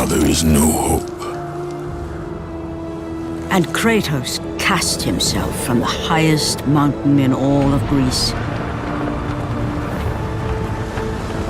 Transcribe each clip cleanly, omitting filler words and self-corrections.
Now there is no hope. And Kratos cast himself from the highest mountain in all of Greece.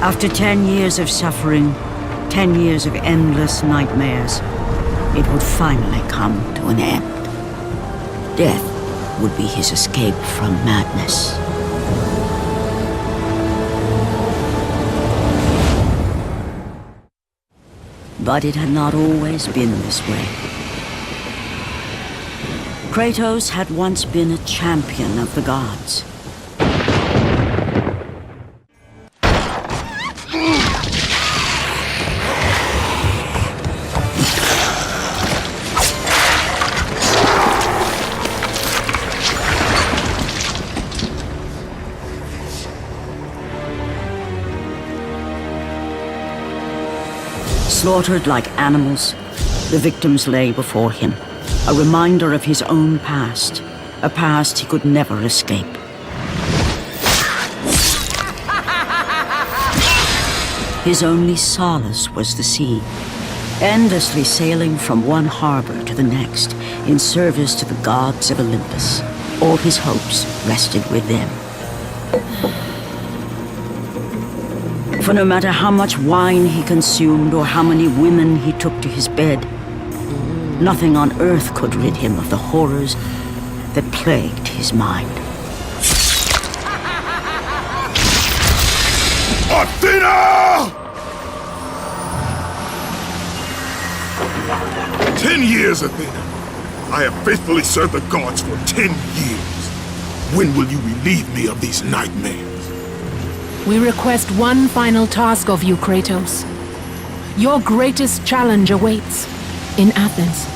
After 10 years of suffering, 10 years of endless nightmares, it would finally come to an end. Death would be his escape from madness. But it had not always been this way. Kratos had once been a champion of the gods. Slaughtered like animals, the victims lay before him, a reminder of his own past, a past he could never escape. His only solace was the sea, endlessly sailing from one harbor to the next in service to the gods of Olympus. All his hopes rested with them. For no matter how much wine he consumed or how many women he took to his bed, nothing on earth could rid him of the horrors that plagued his mind. Athena! 10 years, Athena. I have faithfully served the gods for 10 years. When will you relieve me of these nightmares? We request one final task of you, Kratos. Your greatest challenge awaits in Athens,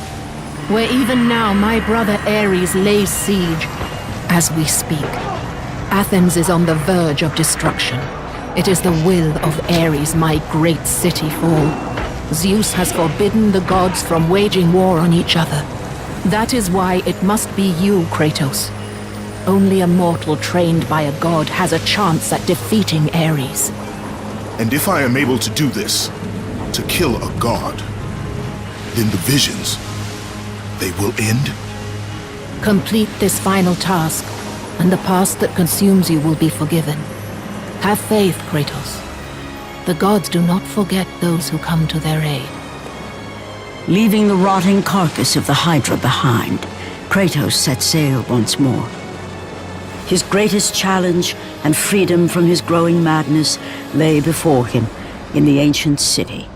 where even now my brother Ares lays siege as we speak. Athens is on the verge of destruction. It is the will of Ares my great city fall. Zeus has forbidden the gods from waging war on each other. That is why it must be you, Kratos. Only a mortal trained by a god has a chance at defeating Ares. And if I am able to do this, to kill a god, then the visions, they will end? Complete this final task, and the past that consumes you will be forgiven. Have faith, Kratos. The gods do not forget those who come to their aid. Leaving the rotting carcass of the Hydra behind, Kratos set sail once more. His greatest challenge and freedom from his growing madness lay before him in the ancient city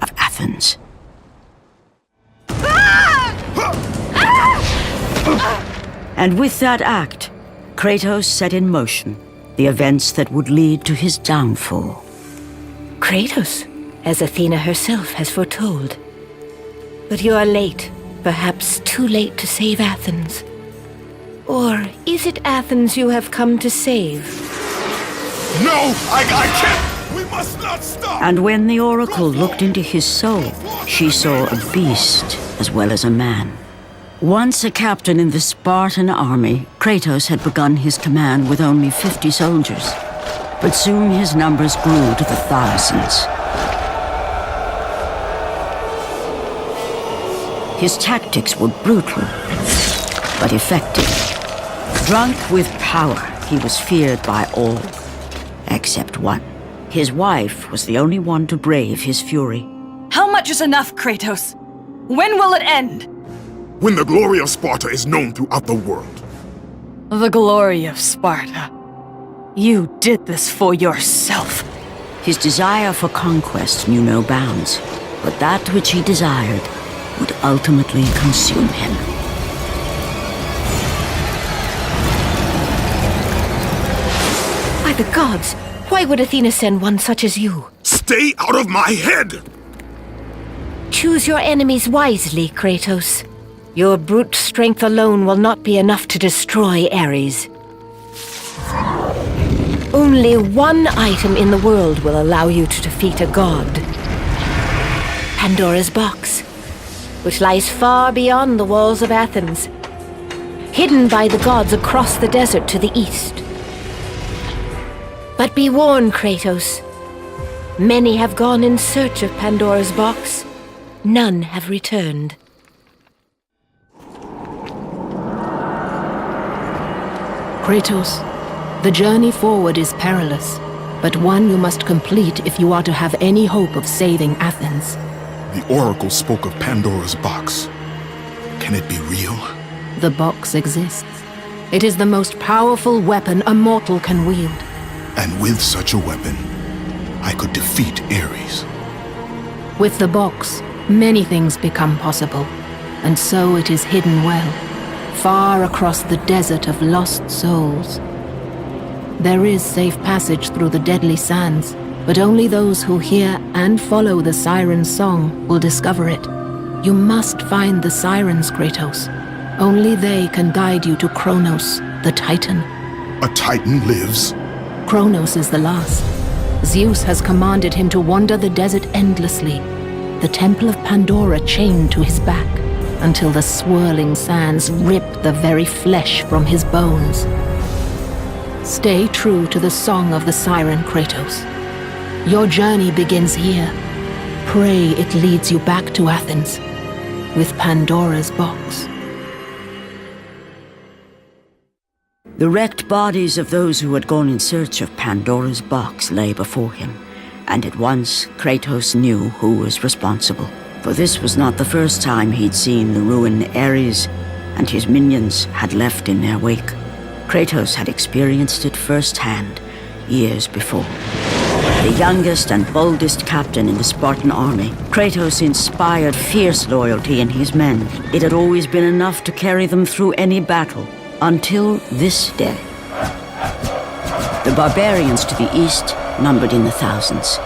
of Athens. And with that act, Kratos set in motion the events that would lead to his downfall. Kratos, as Athena herself has foretold. But you are late, perhaps too late to save Athens. Or is it Athens you have come to save? No! I can't! We must not stop! And when the Oracle looked into his soul, she saw a beast as well as a man. Once a captain in the Spartan army, Kratos had begun his command with only 50 soldiers. But soon his numbers grew to the thousands. His tactics were brutal, but effective. Drunk with power, he was feared by all, except one. His wife was the only one to brave his fury. How much is enough, Kratos? When will it end? When the glory of Sparta is known throughout the world. The glory of Sparta. You did this for yourself. His desire for conquest knew no bounds, but that which he desired would ultimately consume him. By the gods, why would Athena send one such as you? Stay out of my head! Choose your enemies wisely, Kratos. Your brute strength alone will not be enough to destroy Ares. Only one item in the world will allow you to defeat a god. Pandora's box, which lies far beyond the walls of Athens, hidden by the gods across the desert to the east. But be warned, Kratos. Many have gone in search of Pandora's box, none have returned. Kratos, the journey forward is perilous, but one you must complete if you are to have any hope of saving Athens. The Oracle spoke of Pandora's box. Can it be real? The box exists. It is the most powerful weapon a mortal can wield. And with such a weapon, I could defeat Ares. With the box, many things become possible, and so it is hidden well, far across the desert of lost souls. There is safe passage through the deadly sands, but only those who hear and follow the siren's song will discover it. You must find the sirens, Kratos. Only they can guide you to Kronos, the Titan. A Titan lives? Kronos is the last. Zeus has commanded him to wander the desert endlessly, the Temple of Pandora chained to his back, until the swirling sands rip the very flesh from his bones. Stay true to the song of the siren, Kratos. Your journey begins here. Pray it leads you back to Athens, with Pandora's box. The wrecked bodies of those who had gone in search of Pandora's box lay before him, and at once Kratos knew who was responsible. For this was not the first time he'd seen the ruin Ares and his minions had left in their wake. Kratos had experienced it firsthand, years before. The youngest and boldest captain in the Spartan army, Kratos inspired fierce loyalty in his men. It had always been enough to carry them through any battle, until this day. The barbarians to the east numbered in the thousands,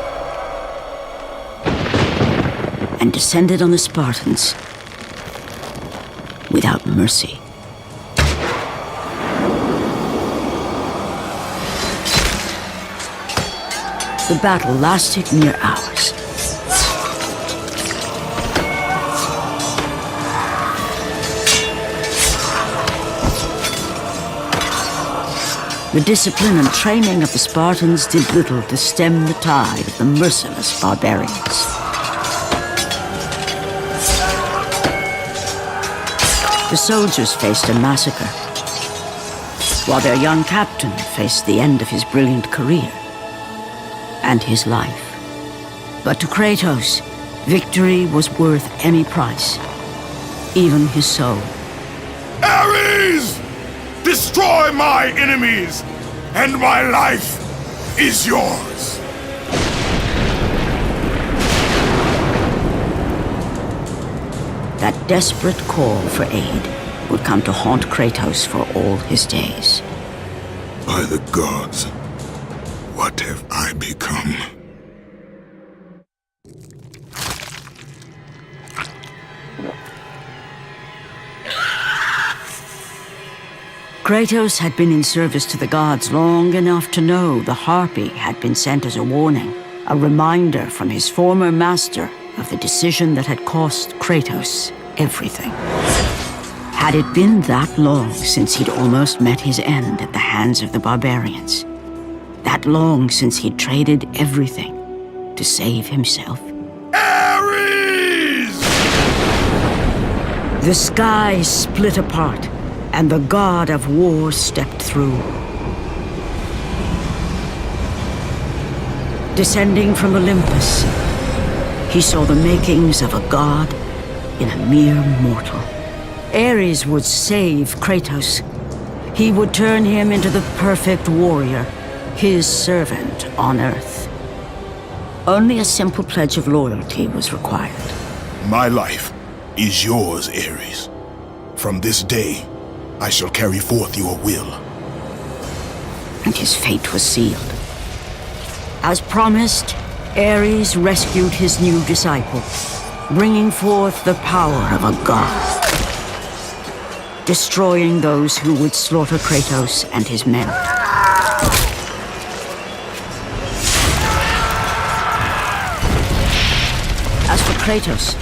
and descended on the Spartans without mercy. The battle lasted near hours. The discipline and training of the Spartans did little to stem the tide of the merciless barbarians. The soldiers faced a massacre, while their young captain faced the end of his brilliant career and his life. But to Kratos, victory was worth any price, even his soul. Ares! Destroy my enemies, and my life is yours. That desperate call for aid would come to haunt Kratos for all his days. By the gods, what have I become? Kratos had been in service to the gods long enough to know the Harpy had been sent as a warning, a reminder from his former master of the decision that had cost Kratos everything. Had it been that long since he'd almost met his end at the hands of the barbarians? That long since he'd traded everything to save himself? Ares! The sky split apart, and the god of war stepped through. Descending from Olympus, he saw the makings of a god in a mere mortal. Ares would save Kratos. He would turn him into the perfect warrior, his servant on Earth. Only a simple pledge of loyalty was required. My life is yours, Ares. From this day, I shall carry forth your will. And his fate was sealed. As promised, Ares rescued his new disciple, bringing forth the power of a god, destroying those who would slaughter Kratos and his men. As for Kratos,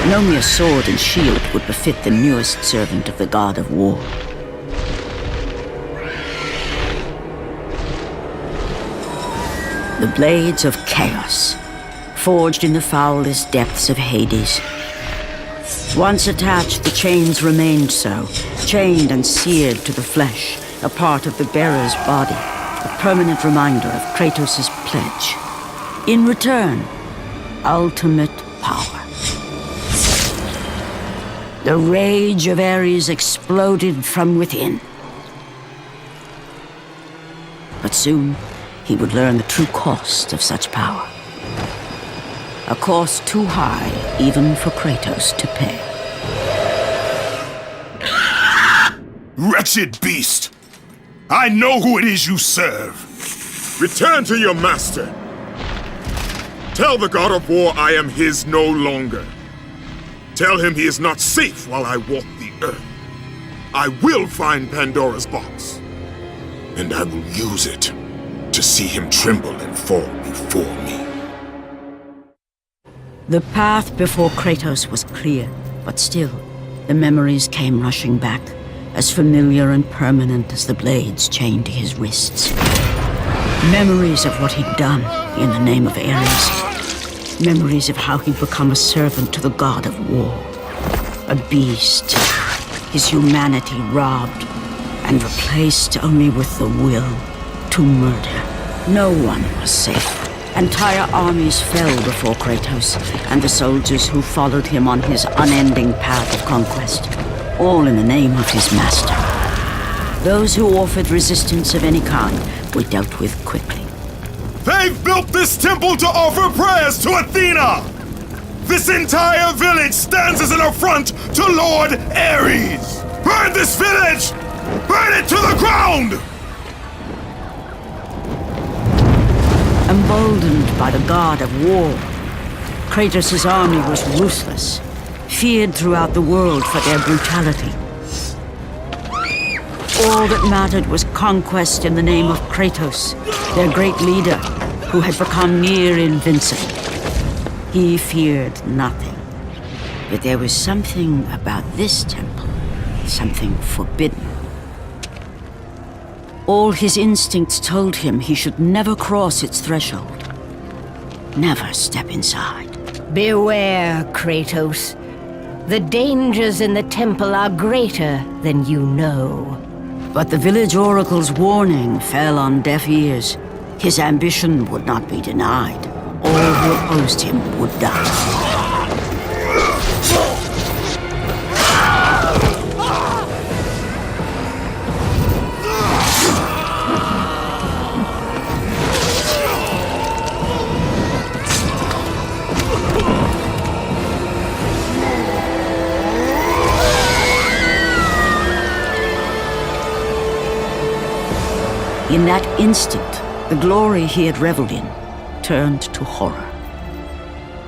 no mere sword and shield would befit the newest servant of the god of war. The blades of chaos, forged in the foulest depths of Hades. Once attached, the chains remained so, chained and seared to the flesh, a part of the bearer's body, a permanent reminder of Kratos' pledge. In return, ultimate power. The rage of Ares exploded from within. But soon, he would learn the true cost of such power. A cost too high even for Kratos to pay. Wretched beast! I know who it is you serve! Return to your master! Tell the god of war I am his no longer. Tell him he is not safe while I walk the earth. I will find Pandora's box. And I will use it to see him tremble and fall before me. The path before Kratos was clear, but still, the memories came rushing back, as familiar and permanent as the blades chained to his wrists. Memories of what he'd done in the name of Ares. Memories of how he'd become a servant to the god of war. A beast, his humanity robbed and replaced only with the will to murder. No one was safe. Entire armies fell before Kratos and the soldiers who followed him on his unending path of conquest, all in the name of his master. Those who offered resistance of any kind were dealt with quickly. They've built this temple to offer prayers to Athena! This entire village stands as an affront to Lord Ares! Burn this village! Burn it to the ground! Emboldened by the god of war, Kratos' army was ruthless, feared throughout the world for their brutality. All that mattered was conquest in the name of Kratos, their great leader, who had become near invincible. He feared nothing. But there was something about this temple, something forbidden. All his instincts told him he should never cross its threshold. Never step inside. Beware, Kratos. The dangers in the temple are greater than you know. But the village oracle's warning fell on deaf ears. His ambition would not be denied. All who opposed him would die. In that instant, the glory he had reveled in turned to horror.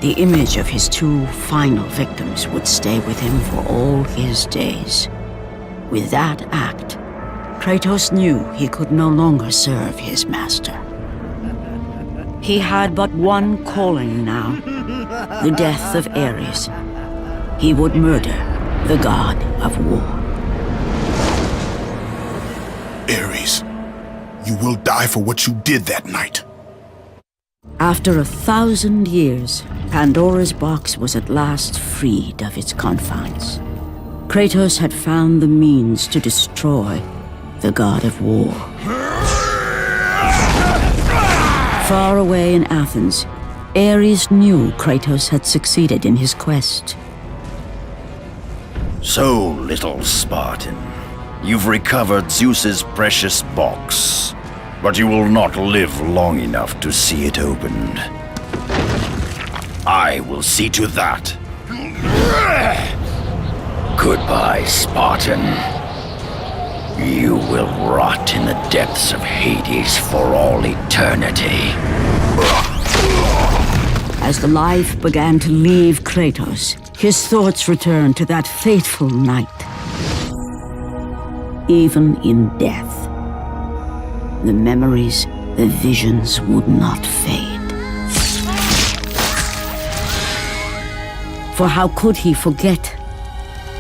The image of his two final victims would stay with him for all his days. With that act, Kratos knew he could no longer serve his master. He had but one calling now, the death of Ares. He would murder the god of war. Ares, you will die for what you did that night. After 1,000 years, Pandora's box was at last freed of its confines. Kratos had found the means to destroy the god of war. Far away in Athens, Ares knew Kratos had succeeded in his quest. So, little Spartan, you've recovered Zeus's precious box, but you will not live long enough to see it opened. I will see to that. Goodbye, Spartan. You will rot in the depths of Hades for all eternity. As the life began to leave Kratos, his thoughts returned to that fateful night. Even in death, the memories, the visions would not fade. For how could he forget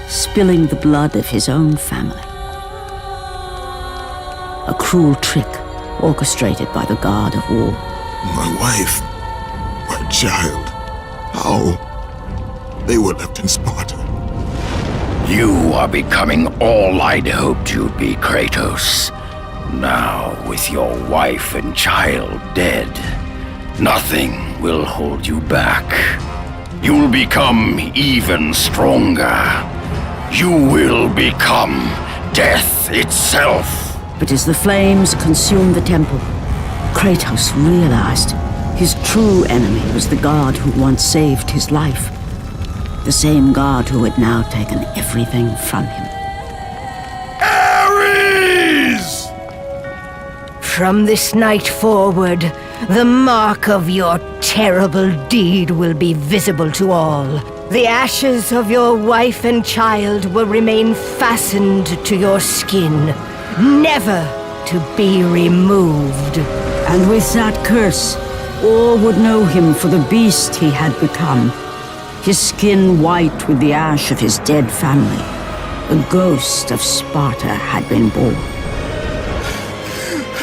spilling the blood of his own family? A cruel trick orchestrated by the god of war. My wife, my child. How? They were left in Sparta. You are becoming all I'd hoped you'd be, Kratos. Now, with your wife and child dead, nothing will hold you back. You'll become even stronger. You will become death itself. But as the flames consumed the temple, Kratos realized his true enemy was the god who once saved his life. The same god who had now taken everything from him. Ares! From this night forward, the mark of your terrible deed will be visible to all. The ashes of your wife and child will remain fastened to your skin, never to be removed. And with that curse, all would know him for the beast he had become. His skin white with the ash of his dead family. The ghost of Sparta had been born.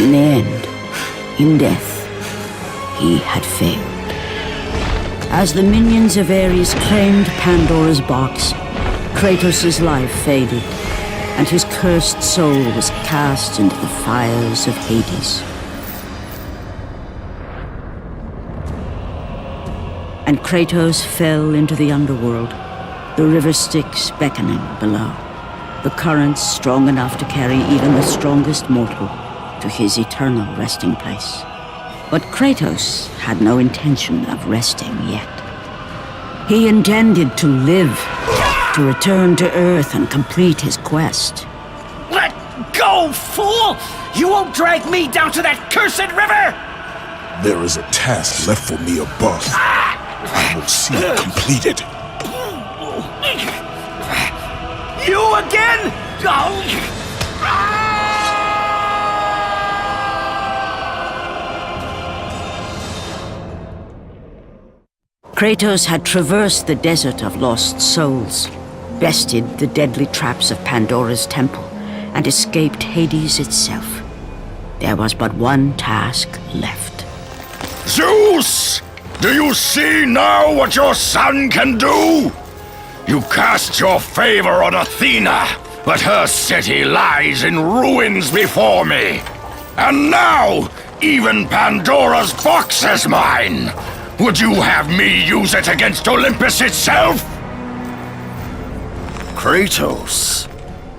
In the end, in death, he had failed. As the minions of Ares claimed Pandora's box, Kratos' life faded, and his cursed soul was cast into the fires of Hades. And Kratos fell into the underworld, the river Styx beckoning below, the currents strong enough to carry even the strongest mortal to his eternal resting place. But Kratos had no intention of resting yet. He intended to live, to return to Earth and complete his quest. Let go, fool! You won't drag me down to that cursed river! There is a task left for me above. I will see it completed. You again? Kratos had traversed the desert of lost souls, bested the deadly traps of Pandora's temple, and escaped Hades itself. There was but one task left. Zeus! Do you see now what your son can do? You cast your favor on Athena, but her city lies in ruins before me. And now, even Pandora's box is mine. Would you have me use it against Olympus itself? Kratos,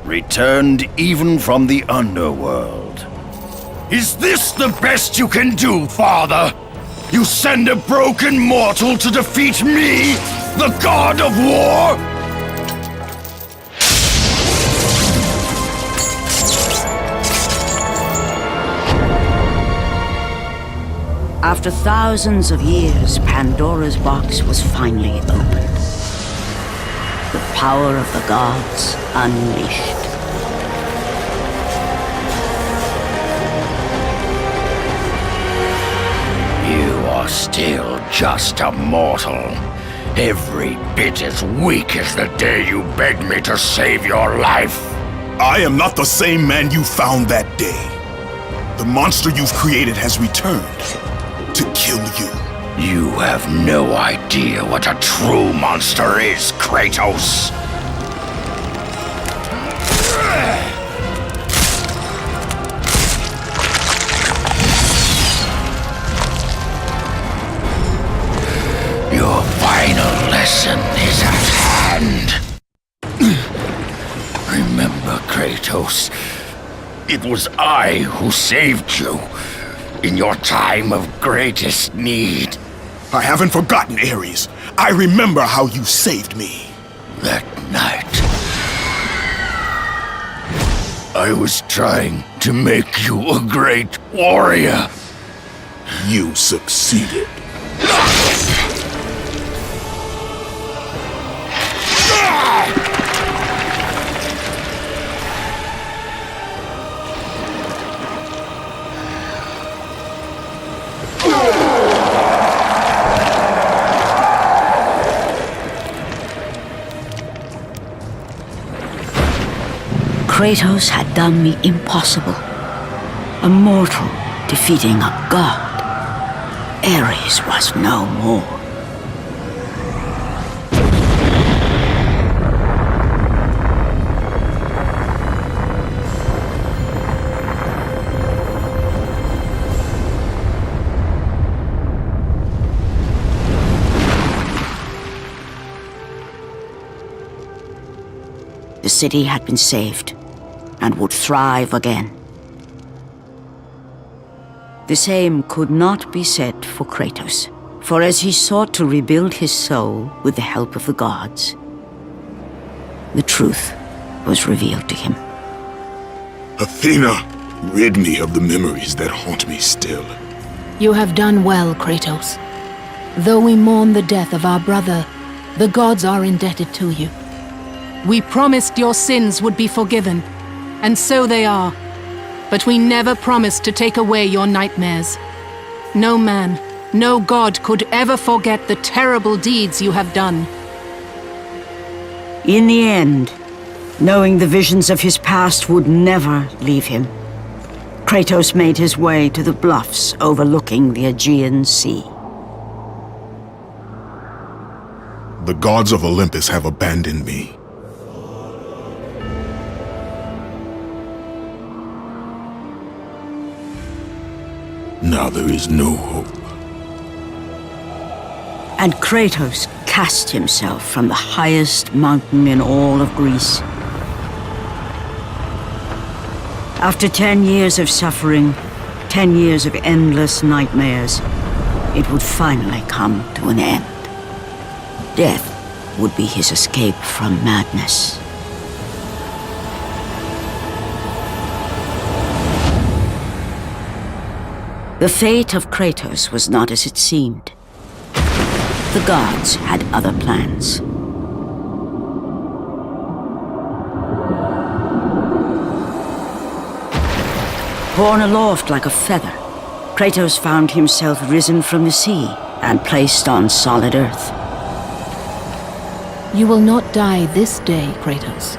returned even from the underworld. Is this the best you can do, father? You send a broken mortal to defeat me, the god of war? After thousands of years, Pandora's box was finally opened. The power of the gods unleashed. You are still just a mortal. Every bit as weak as the day you begged me to save your life. I am not the same man you found that day. The monster you've created has returned to kill you. You have no idea what a true monster is, Kratos. Your final lesson is at hand. Remember, Kratos, it was I who saved you in your time of greatest need. I haven't forgotten, Ares. I remember how you saved me. That night, I was trying to make you a great warrior. You succeeded. Kratos had done the impossible. A mortal defeating a god. Ares was no more. the city had been saved and would thrive again. The same could not be said for Kratos, for as he sought to rebuild his soul with the help of the gods, the truth was revealed to him. Athena, rid me of the memories that haunt me still. You have done well, Kratos. Though we mourn the death of our brother, the gods are indebted to you. We promised your sins would be forgiven, and so they are. But we never promised to take away your nightmares. No man, no god could ever forget the terrible deeds you have done. In the end, knowing the visions of his past would never leave him, Kratos made his way to the bluffs overlooking the Aegean Sea. The gods of Olympus have abandoned me. Now there is no hope. And Kratos cast himself from the highest mountain in all of Greece. After 10 years of suffering, 10 years of endless nightmares, it would finally come to an end. Death would be his escape from madness. The fate of Kratos was not as it seemed. The gods had other plans. Borne aloft like a feather, Kratos found himself risen from the sea and placed on solid earth. You will not die this day, Kratos.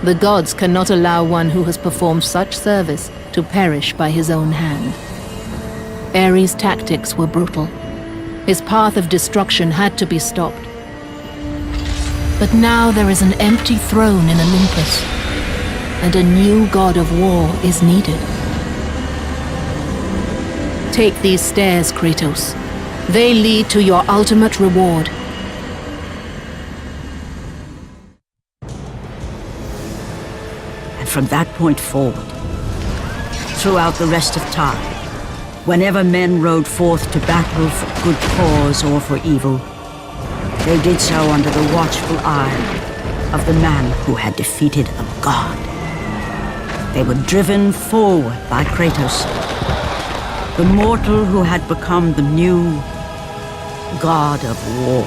The gods cannot allow one who has performed such service to perish by his own hand. Ares' tactics were brutal. His path of destruction had to be stopped. But now there is an empty throne in Olympus, and a new god of war is needed. Take these stairs, Kratos. They lead to your ultimate reward. And from that point forward, throughout the rest of time, whenever men rode forth to battle for good cause or for evil, they did so under the watchful eye of the man who had defeated a god. They were driven forward by Kratos, the mortal who had become the new god of war.